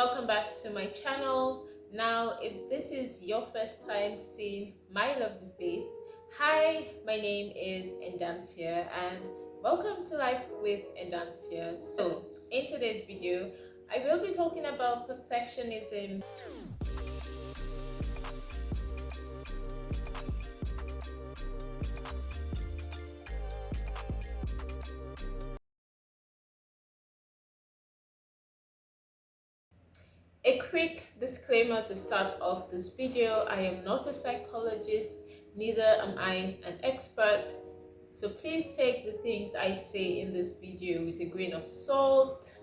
welcome back to my channel. Now, if this is your first time seeing my lovely face, hi, my name is Endantia and welcome to Life with Endantia. So, in today's video, I will be talking about perfectionism. A quick disclaimer to start off this video: I am not a psychologist, neither am I an expert, so please take the things I say in this video with a grain of salt.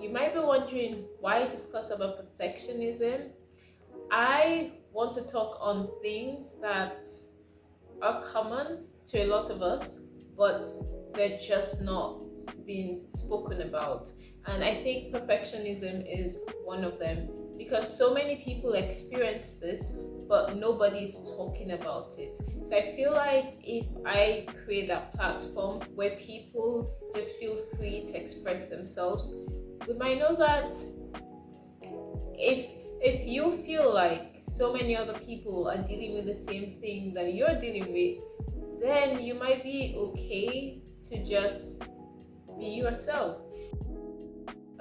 You might be wondering why I discuss about perfectionism. I want to talk on things that are common to a lot of us, but they're just not being spoken about. And I think perfectionism is one of them because so many people experience this, but nobody's talking about it. So I feel like if I create a platform where people just feel free to express themselves, we might know that if you feel like so many other people are dealing with the same thing that you're dealing with, then you might be okay to just be yourself.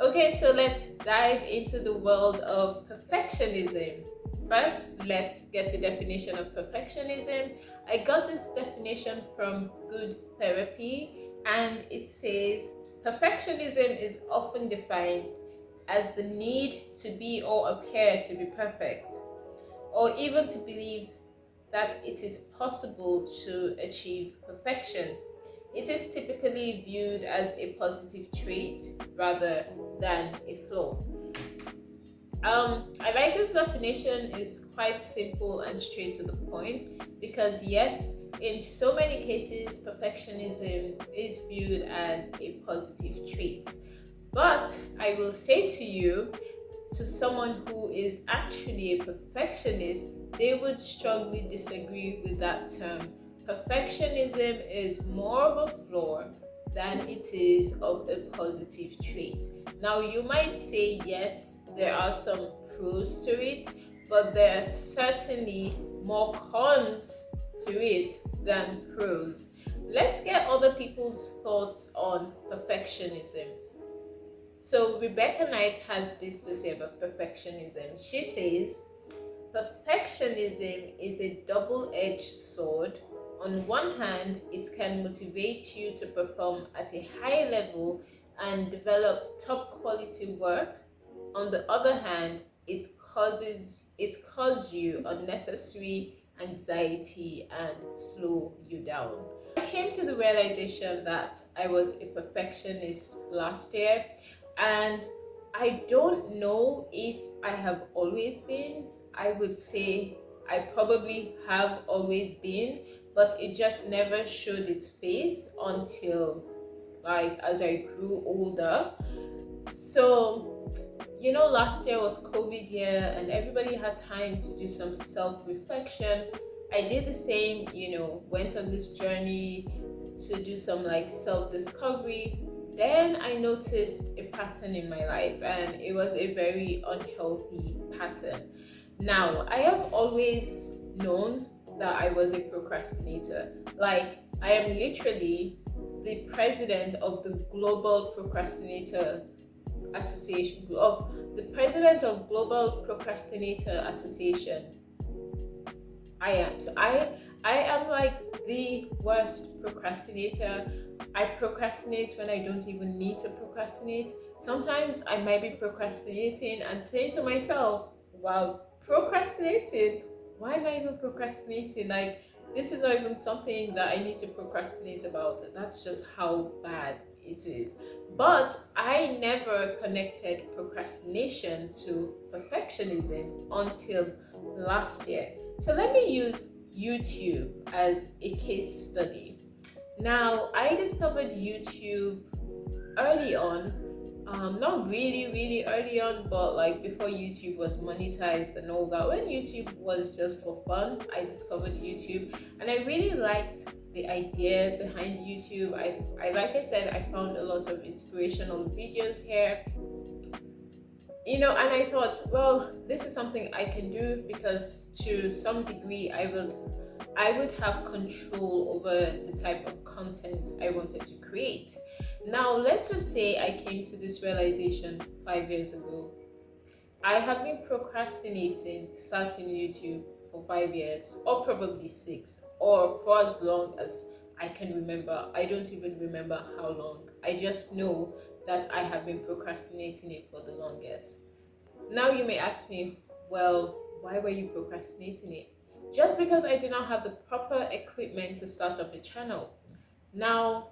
Okay, so let's dive into the world of perfectionism. First, let's get a definition of perfectionism. I got this definition from Good Therapy, and it says perfectionism is often defined as the need to be or appear to be perfect, or even to believe that it is possible to achieve perfection. It is typically viewed as a positive trait rather than a flaw. I like this definition. It's quite simple and straight to the point because yes, in so many cases, perfectionism is viewed as a positive trait. But I will say to you, to someone who is actually a perfectionist, they would strongly disagree with that term. Perfectionism is more of a flaw than it is of a positive trait. Now, you might say, yes, there are some pros to it, but there are certainly more cons to it than pros. Let's get other people's thoughts on perfectionism. So Rebecca Knight has this to say about perfectionism. She says, perfectionism is a double-edged sword. On one hand, it can motivate you to perform at a high level and develop top quality work. On the other hand, it causes you unnecessary anxiety and slow you down. I came to the realization that I was a perfectionist last year, and I don't know if I have always been. I would say I probably have always been, but it just never showed its face until like as I grew older. So last year was COVID year and everybody had time to do some self-reflection. I did the same, went on this journey to do some like self-discovery. Then I noticed a pattern in my life, and it was a very unhealthy pattern. Now, I have always known that I was a procrastinator. Like, I am literally the president of the Global Procrastinators Association, of the president of Global Procrastinator Association. I am. So I am like the worst procrastinator. I procrastinate when I don't even need to procrastinate. Sometimes I might be procrastinating and saying to myself, wow, procrastinating? Why am I even procrastinating? Like, this is not even something that I need to procrastinate about. That's just how bad it is. But I never connected procrastination to perfectionism until last year. So let me use YouTube as a case study. Now, I discovered YouTube early on, not really early on, but like before YouTube was monetized and all that. When YouTube was just for fun, I discovered YouTube, and I really liked the idea behind YouTube. I like I said, I found a lot of inspirational videos here. And I thought, well, this is something I can do because to some degree I would have control over the type of content I wanted to create. Now, let's just say I came to this realization 5 years ago. I have been procrastinating starting YouTube for 5 years, or probably six, or for as long as I can remember. I don't even remember how long. I just know that I have been procrastinating it for the longest. Now you may ask me, well, why were you procrastinating it? Just because I did not have the proper equipment to start up a channel. Now,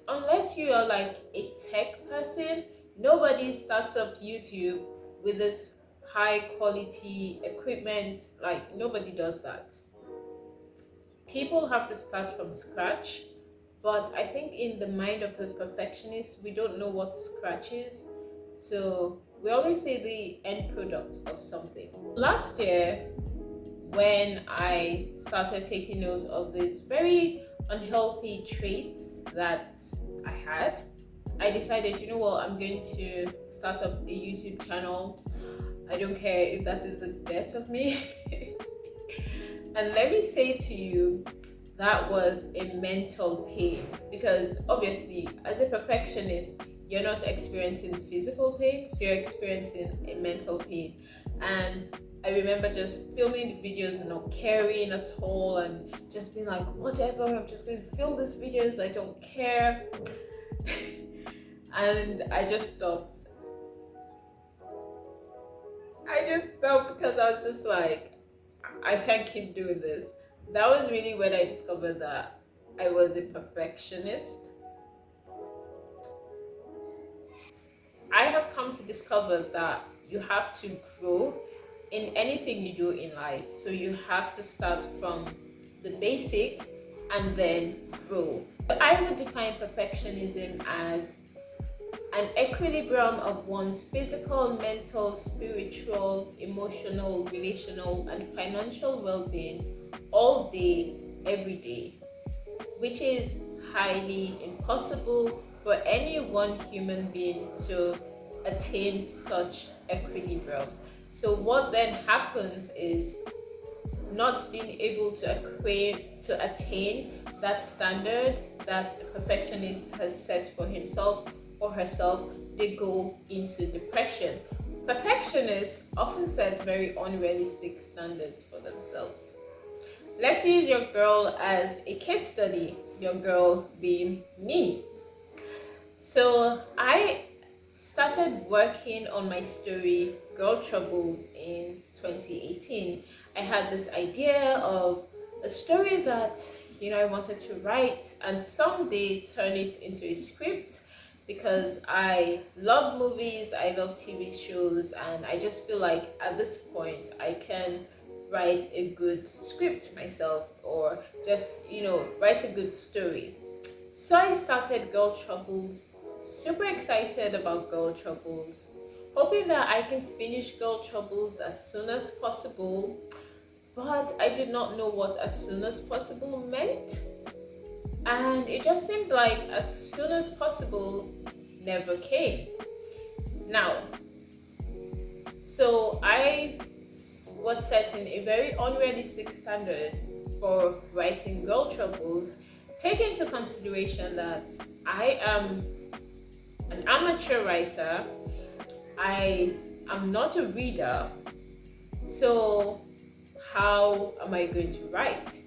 unless you are like a tech person, nobody starts up YouTube with this high quality equipment. Like, nobody does that. People have to start from scratch, but I think in the mind of the perfectionist, we don't know what scratch is. So we always say the end product of something. Last year, when I started taking note of these very unhealthy traits that I had, I decided, you know what, I'm going to start up a YouTube channel. I don't care if that is the death of me. And let me say to you, that was a mental pain because obviously, as a perfectionist, you're not experiencing physical pain, so you're experiencing a mental pain. And I remember just filming the videos and not caring at all, and just being like, whatever, I'm just going to film these videos, I don't care. And I just stopped. Because I was just like, I can't keep doing this. That was really when I discovered that I was a perfectionist. I have come to discover that you have to grow in anything you do in life. So you have to start from the basic and then grow. I would define perfectionism as an equilibrium of one's physical, mental, spiritual, emotional, relational, and financial well-being all day, every day, which is highly impossible for any one human being to attain such equilibrium. So what then happens is not being able to attain that standard that a perfectionist has set for himself or herself, they go into depression. Perfectionists often set very unrealistic standards for themselves. Let's use your girl as a case study, your girl being me. So I started working on my story, Girl Troubles, in 2018. I had this idea of a story that, I wanted to write and someday turn it into a script because I love movies, I love TV shows, and I just feel like at this point I can write a good script myself or just, write a good story. So I started Girl Troubles, super excited about Girl Troubles, hoping that I can finish Girl Troubles as soon as possible, but I did not know what as soon as possible meant. And it just seemed like as soon as possible never came. Now, so I was setting a very unrealistic standard for writing Girl Troubles, take into consideration that I am an amateur writer, I am not a reader, so how am I going to write?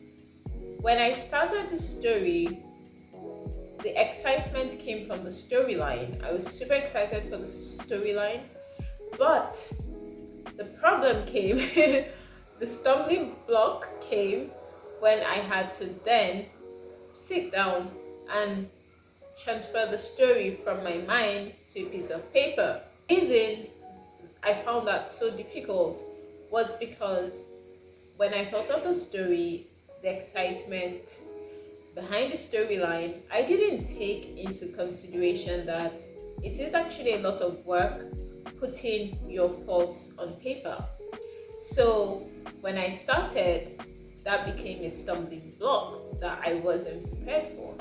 When I started the story, the excitement came from the storyline. I was super excited for the storyline, but the problem came, the stumbling block came when I had to then sit down and transfer the story from my mind to a piece of paper. The reason I found that so difficult was because when I thought of the story, the excitement behind the storyline, I didn't take into consideration that it is actually a lot of work putting your thoughts on paper. So when I started, that became a stumbling block that I wasn't prepared for.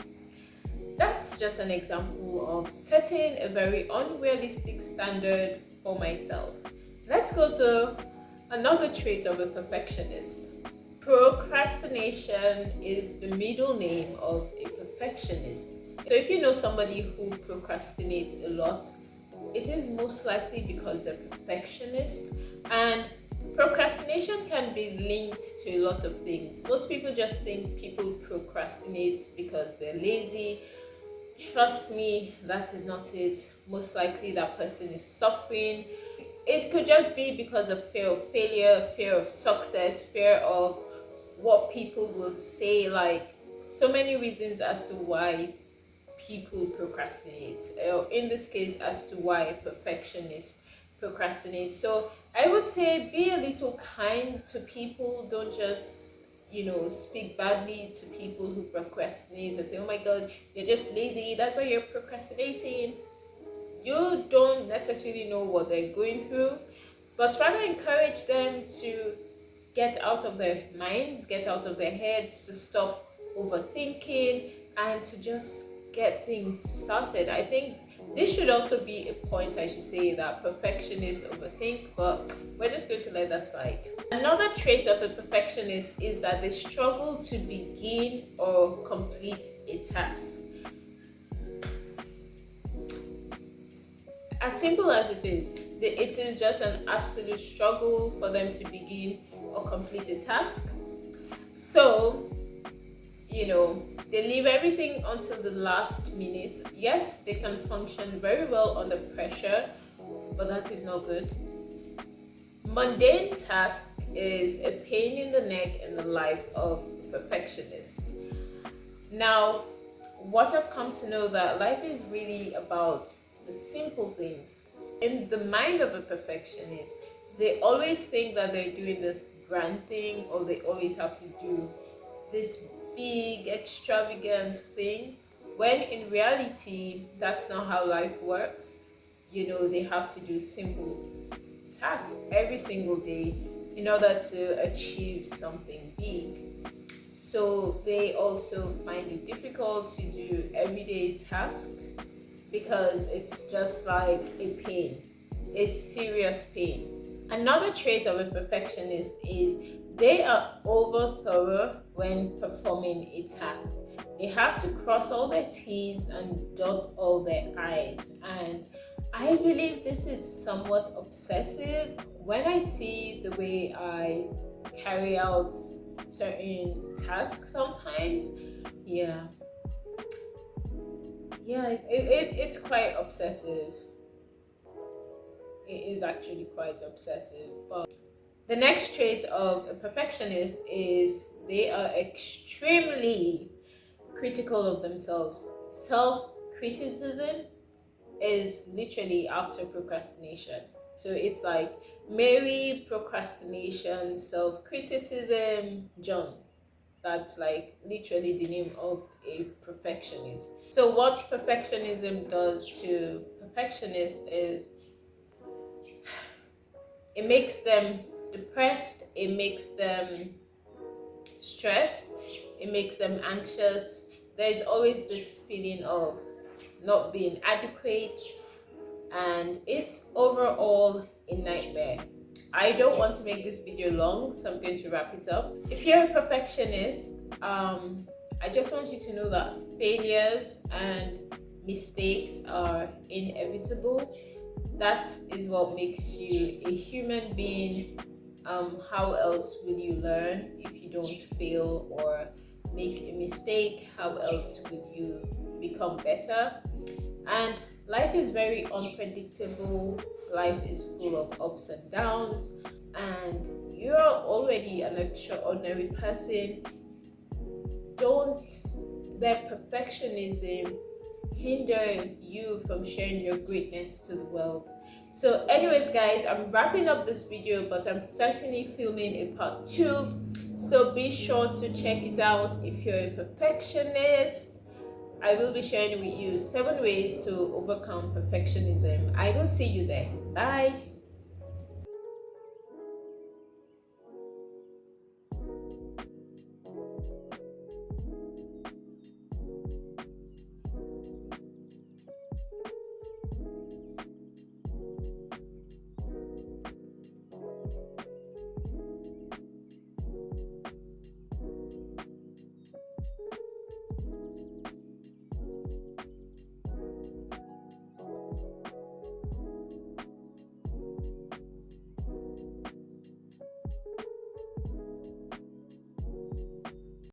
That's just an example example of setting a very unrealistic standard for myself. Let's go to another trait of a perfectionist. Procrastination is the middle name of a perfectionist. So if you know somebody who procrastinates a lot, it is most likely because they're perfectionist. And procrastination can be linked to a lot of things. Most people just think people procrastinate because they're lazy. Trust me, that is not it. Most likely that person is suffering. It could just be because of fear of failure, fear of success, fear of what people will say, like so many reasons as to why people procrastinate, or in this case as to why a perfectionist procrastinate. So I would say be a little kind to people. Don't just speak badly to people who procrastinate and say, oh my god, you're just lazy, that's why you're procrastinating. You don't necessarily know what they're going through, but rather encourage them to get out of their minds, get out of their heads, to stop overthinking and to just get things started. I think this should also be a point I should say, that perfectionists overthink, but we're just going to let that slide. Another trait of a perfectionist is that they struggle to begin or complete a task. As simple as it is just an absolute struggle for them to begin or complete a task. So, they leave everything until the last minute. Yes, they can function very well under pressure, but that is not good. Mundane task is a pain in the neck in the life of a perfectionist. Now, what I've come to know, that life is really about the simple things. In the mind of a perfectionist, they always think that they're doing this grand thing, or they always have to do this big extravagant thing, when in reality that's not how life works. They have to do simple tasks every single day in order to achieve something big. So they also find it difficult to do everyday tasks because it's just like a pain, a serious pain. Another trait of a perfectionist is they are over thorough when performing a task. They have to cross all their T's and dot all their I's. And I believe this is somewhat obsessive. When I see the way I carry out certain tasks sometimes, it's quite obsessive. It is actually quite obsessive. But the next trait of a perfectionist is they are extremely critical of themselves. Self-criticism is literally after procrastination. So it's like Mary, procrastination, self-criticism, John. That's like literally the name of a perfectionist. So what perfectionism does to perfectionists is it makes them depressed, it makes them stressed, it makes them anxious. There's always this feeling of not being adequate, and it's overall a nightmare. I don't want to make this video long, so I'm going to wrap it up. If you're a perfectionist, I just want you to know that failures and mistakes are inevitable. That is what makes you a human being. How else will you learn if you don't fail or make a mistake? How else will you become better? And life is very unpredictable. Life is full of ups and downs, and you're already an extraordinary person. Don't let perfectionism hinder you from sharing your greatness to the world. So anyways guys, I'm wrapping up this video, but I'm certainly filming a part 2, so be sure to check it out. If you're a perfectionist, I will be sharing with you 7 ways to overcome perfectionism. I will see you there. Bye.